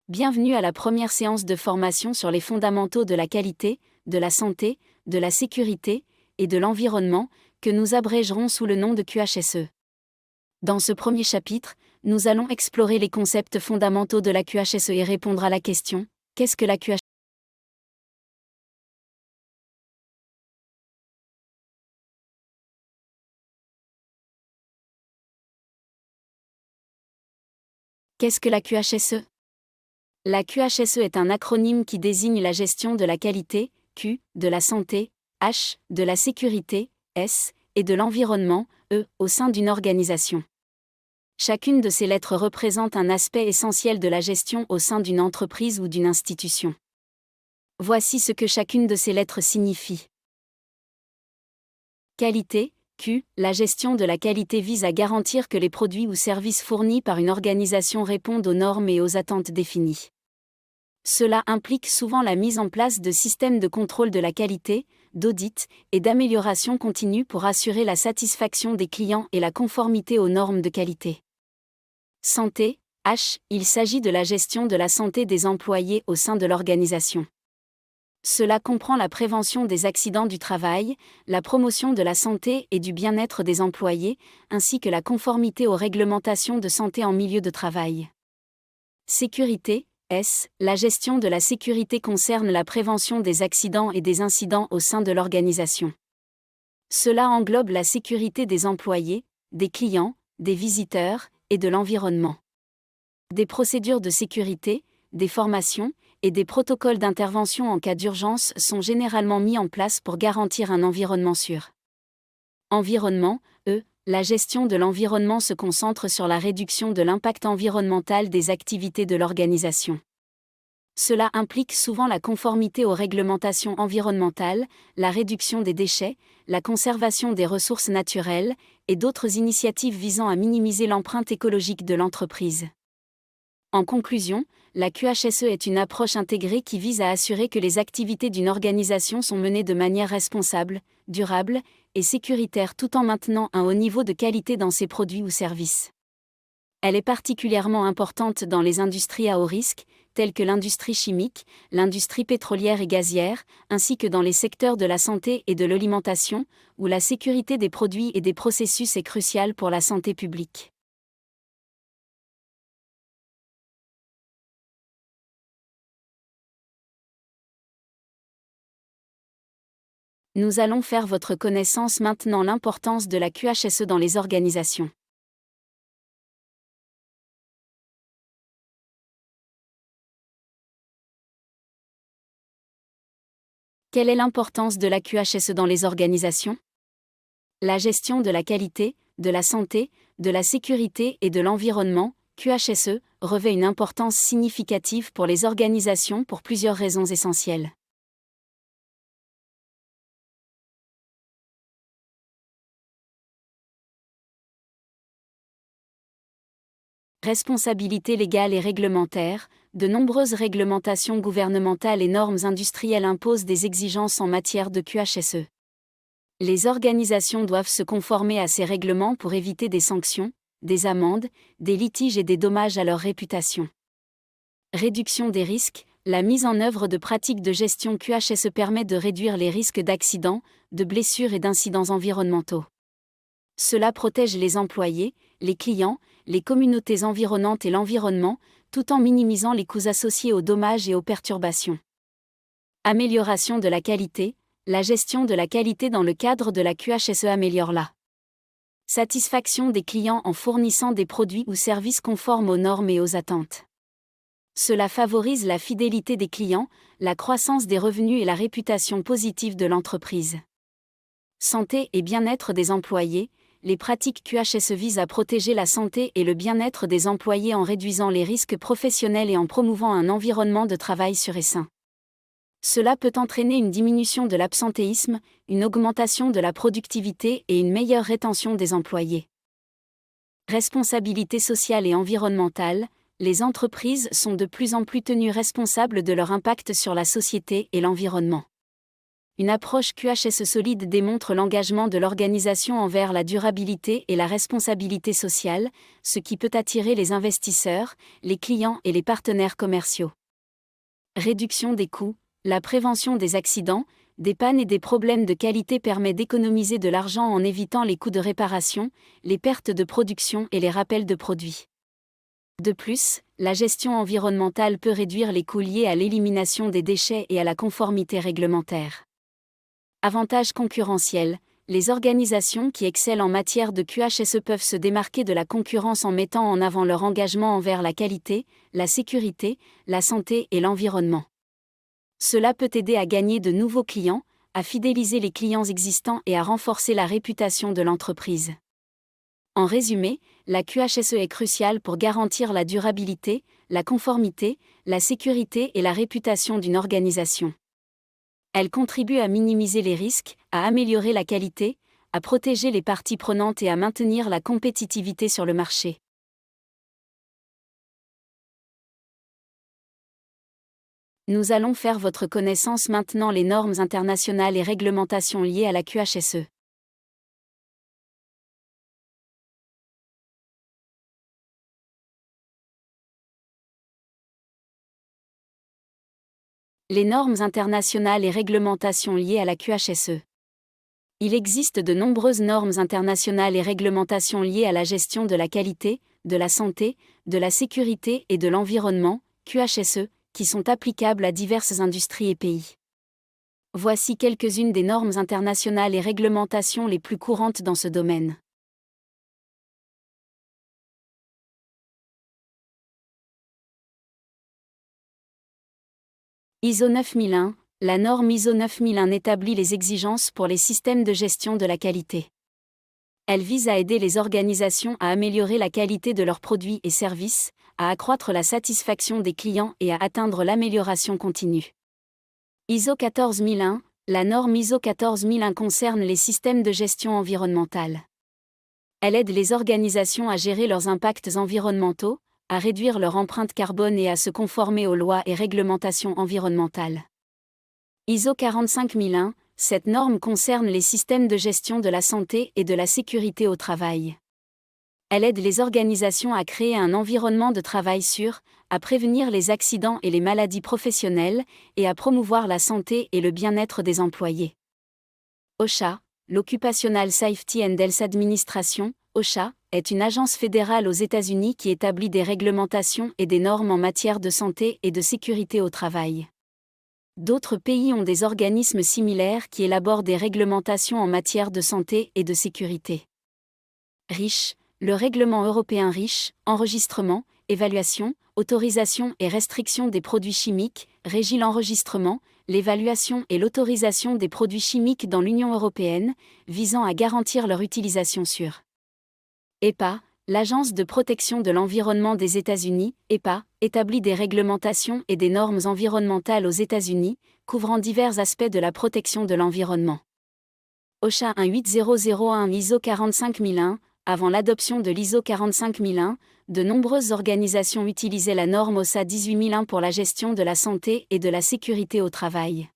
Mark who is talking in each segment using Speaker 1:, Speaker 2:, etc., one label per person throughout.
Speaker 1: Bienvenue à la première séance de formation sur les fondamentaux de la qualité, de la santé, de la sécurité et de l'environnement, que nous abrégerons sous le nom de QHSE. Dans ce premier chapitre, nous allons explorer les concepts fondamentaux de la QHSE et répondre à la question: qu'est-ce que la QHSE? Qu'est-ce que la QHSE? La QHSE est un acronyme qui désigne la gestion de la qualité, Q, de la santé, H, de la sécurité, S, et de l'environnement, E, au sein d'une organisation. Chacune de ces lettres représente un aspect essentiel de la gestion au sein d'une entreprise ou d'une institution. Voici ce que chacune de ces lettres signifie. Qualité, Q, la gestion de la qualité vise à garantir que les produits ou services fournis par une organisation répondent aux normes et aux attentes définies. Cela implique souvent la mise en place de systèmes de contrôle de la qualité, d'audit et d'amélioration continue pour assurer la satisfaction des clients et la conformité aux normes de qualité. Santé, H, il s'agit de la gestion de la santé des employés au sein de l'organisation. Cela comprend la prévention des accidents du travail, la promotion de la santé et du bien-être des employés, ainsi que la conformité aux réglementations de santé en milieu de travail. Sécurité, S, la gestion de la sécurité concerne la prévention des accidents et des incidents au sein de l'organisation. Cela englobe la sécurité des employés, des clients, des visiteurs, et de l'environnement. Des procédures de sécurité, des formations, et des protocoles d'intervention en cas d'urgence sont généralement mis en place pour garantir un environnement sûr. Environnement, E, la gestion de l'environnement se concentre sur la réduction de l'impact environnemental des activités de l'organisation. Cela implique souvent la conformité aux réglementations environnementales, la réduction des déchets, la conservation des ressources naturelles, et d'autres initiatives visant à minimiser l'empreinte écologique de l'entreprise. En conclusion, la QHSE est une approche intégrée qui vise à assurer que les activités d'une organisation sont menées de manière responsable, durable et sécuritaire tout en maintenant un haut niveau de qualité dans ses produits ou services. Elle est particulièrement importante dans les industries à haut risque, telles que l'industrie chimique, l'industrie pétrolière et gazière, ainsi que dans les secteurs de la santé et de l'alimentation, où la sécurité des produits et des processus est cruciale pour la santé publique. Nous allons faire votre connaissance maintenant l'importance de la QHSE dans les organisations. Quelle est l'importance de la QHSE dans les organisations? La gestion de la qualité, de la santé, de la sécurité et de l'environnement, QHSE, revêt une importance significative pour les organisations pour plusieurs raisons essentielles. Responsabilité légale et réglementaire, de nombreuses réglementations gouvernementales et normes industrielles imposent des exigences en matière de QHSE. Les organisations doivent se conformer à ces règlements pour éviter des sanctions, des amendes, des litiges et des dommages à leur réputation. Réduction des risques, la mise en œuvre de pratiques de gestion QHSE permet de réduire les risques d'accidents, de blessures et d'incidents environnementaux. Cela protège les employés, les clients, les communautés environnantes et l'environnement, tout en minimisant les coûts associés aux dommages et aux perturbations. Amélioration de la qualité, la gestion de la qualité dans le cadre de la QHSE améliore la satisfaction des clients en fournissant des produits ou services conformes aux normes et aux attentes. Cela favorise la fidélité des clients, la croissance des revenus et la réputation positive de l'entreprise. Santé et bien-être des employés, les pratiques QHSE visent à protéger la santé et le bien-être des employés en réduisant les risques professionnels et en promouvant un environnement de travail sûr et sain. Cela peut entraîner une diminution de l'absentéisme, une augmentation de la productivité et une meilleure rétention des employés. Responsabilité sociale et environnementale, les entreprises sont de plus en plus tenues responsables de leur impact sur la société et l'environnement. une approche QHSE solide démontre l'engagement de l'organisation envers la durabilité et la responsabilité sociale, ce qui peut attirer les investisseurs, les clients et les partenaires commerciaux. Réduction des coûts, la prévention des accidents, des pannes et des problèmes de qualité permet d'économiser de l'argent en évitant les coûts de réparation, les pertes de production et les rappels de produits. De plus, la gestion environnementale peut réduire les coûts liés à l'élimination des déchets et à la conformité réglementaire. Avantages concurrentiels, les organisations qui excellent en matière de QHSE peuvent se démarquer de la concurrence en mettant en avant leur engagement envers la qualité, la sécurité, la santé et l'environnement. Cela peut aider à gagner de nouveaux clients, à fidéliser les clients existants et à renforcer la réputation de l'entreprise. En résumé, la QHSE est cruciale pour garantir la durabilité, la conformité, la sécurité et la réputation d'une organisation. Elle contribue à minimiser les risques, à améliorer la qualité, à protéger les parties prenantes et à maintenir la compétitivité sur le marché. Nous allons faire votre connaissance maintenant les normes internationales et réglementations liées à la QHSE. Les normes internationales et réglementations liées à la QHSE. Il existe de nombreuses normes internationales et réglementations liées à la gestion de la qualité, de la santé, de la sécurité et de l'environnement, QHSE, qui sont applicables à diverses industries et pays. Voici quelques-unes des normes internationales et réglementations les plus courantes dans ce domaine. ISO 9001, la norme ISO 9001 établit les exigences pour les systèmes de gestion de la qualité. Elle vise à aider les organisations à améliorer la qualité de leurs produits et services, à accroître la satisfaction des clients et à atteindre l'amélioration continue. ISO 14001, la norme ISO 14001 concerne les systèmes de gestion environnementale. Elle aide les organisations à gérer leurs impacts environnementaux, à réduire leur empreinte carbone et à se conformer aux lois et réglementations environnementales. ISO 45001, cette norme concerne les systèmes de gestion de la santé et de la sécurité au travail. Elle aide les organisations à créer un environnement de travail sûr, à prévenir les accidents et les maladies professionnelles, et à promouvoir la santé et le bien-être des employés. OSHA, l'Occupational Safety and Health Administration, OSHA, est une agence fédérale aux États-Unis qui établit des réglementations et des normes en matière de santé et de sécurité au travail. D'autres pays ont des organismes similaires qui élaborent des réglementations en matière de santé et de sécurité. REACH, le règlement européen REACH, enregistrement, évaluation, autorisation et restriction des produits chimiques, régit l'enregistrement, l'évaluation et l'autorisation des produits chimiques dans l'Union européenne, visant à garantir leur utilisation sûre. EPA, l'Agence de protection de l'environnement des États-Unis, EPA, établit des réglementations et des normes environnementales aux États-Unis, couvrant divers aspects de la protection de l'environnement. OSHA 18001 ISO 45001, avant l'adoption de l'ISO 45001, de nombreuses organisations utilisaient la norme OSHA 18001 pour la gestion de la santé et de la sécurité au travail.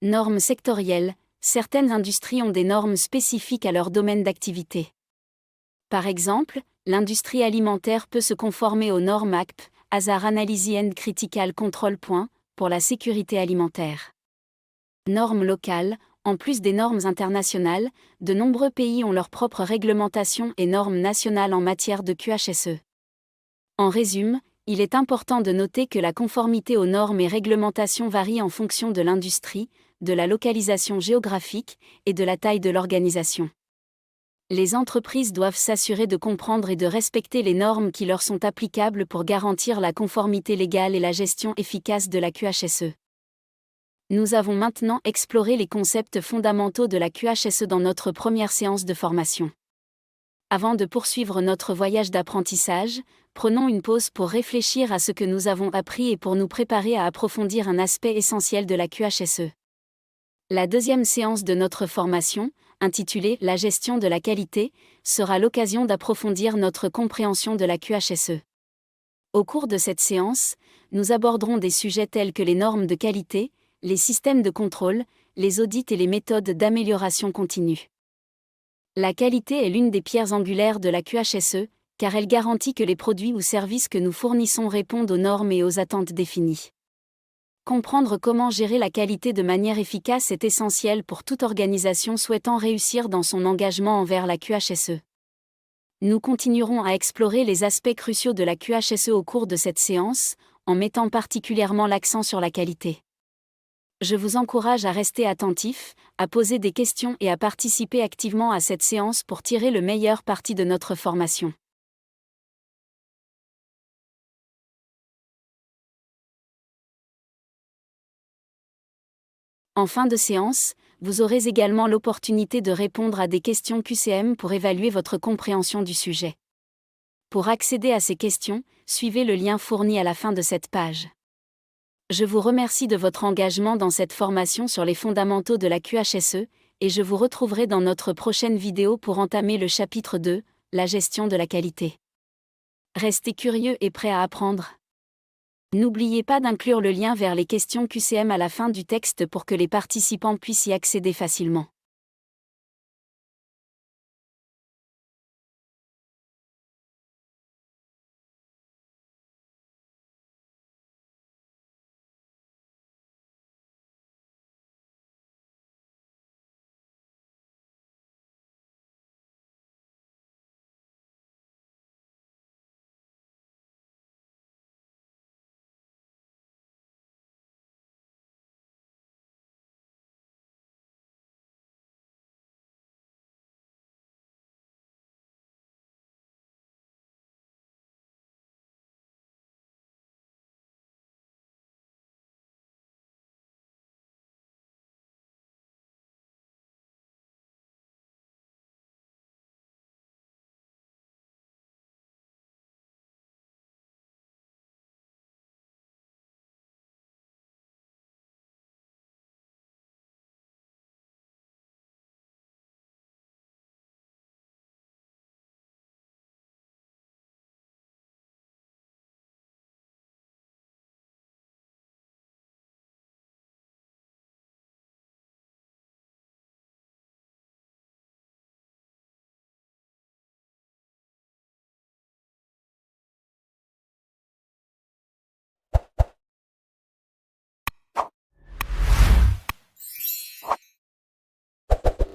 Speaker 1: Normes sectorielles, certaines industries ont des normes spécifiques à leur domaine d'activité. Par exemple, l'industrie alimentaire peut se conformer aux normes ACP, Hazard Analysis and Critical Control. Pour la sécurité alimentaire. Normes locales, en plus des normes internationales, de nombreux pays ont leurs propres réglementations et normes nationales en matière de QHSE. En résumé, il est important de noter que la conformité aux normes et réglementations varie en fonction de l'industrie, de la localisation géographique et de la taille de l'organisation. Les entreprises doivent s'assurer de comprendre et de respecter les normes qui leur sont applicables pour garantir la conformité légale et la gestion efficace de la QHSE. Nous avons maintenant exploré les concepts fondamentaux de la QHSE dans notre première séance de formation. Avant de poursuivre notre voyage d'apprentissage, prenons une pause pour réfléchir à ce que nous avons appris et pour nous préparer à approfondir un aspect essentiel de la QHSE. La deuxième séance de notre formation, intitulée « La gestion de la qualité », sera l'occasion d'approfondir notre compréhension de la QHSE. Au cours de cette séance, nous aborderons des sujets tels que les normes de qualité, les systèmes de contrôle, les audits et les méthodes d'amélioration continue. La qualité est l'une des pierres angulaires de la QHSE, car elle garantit que les produits ou services que nous fournissons répondent aux normes et aux attentes définies. Comprendre comment gérer la qualité de manière efficace est essentiel pour toute organisation souhaitant réussir dans son engagement envers la QHSE. Nous continuerons à explorer les aspects cruciaux de la QHSE au cours de cette séance, en mettant particulièrement l'accent sur la qualité. Je vous encourage à rester attentif, à poser des questions et à participer activement à cette séance pour tirer le meilleur parti de notre formation. En fin de séance, vous aurez également l'opportunité de répondre à des questions QCM pour évaluer votre compréhension du sujet. Pour accéder à ces questions, suivez le lien fourni à la fin de cette page. Je vous remercie de votre engagement dans cette formation sur les fondamentaux de la QHSE, et je vous retrouverai dans notre prochaine vidéo pour entamer le chapitre 2, la gestion de la qualité. Restez curieux et prêts à apprendre. N'oubliez pas d'inclure le lien vers les questions QCM à la fin du texte pour que les participants puissent y accéder facilement.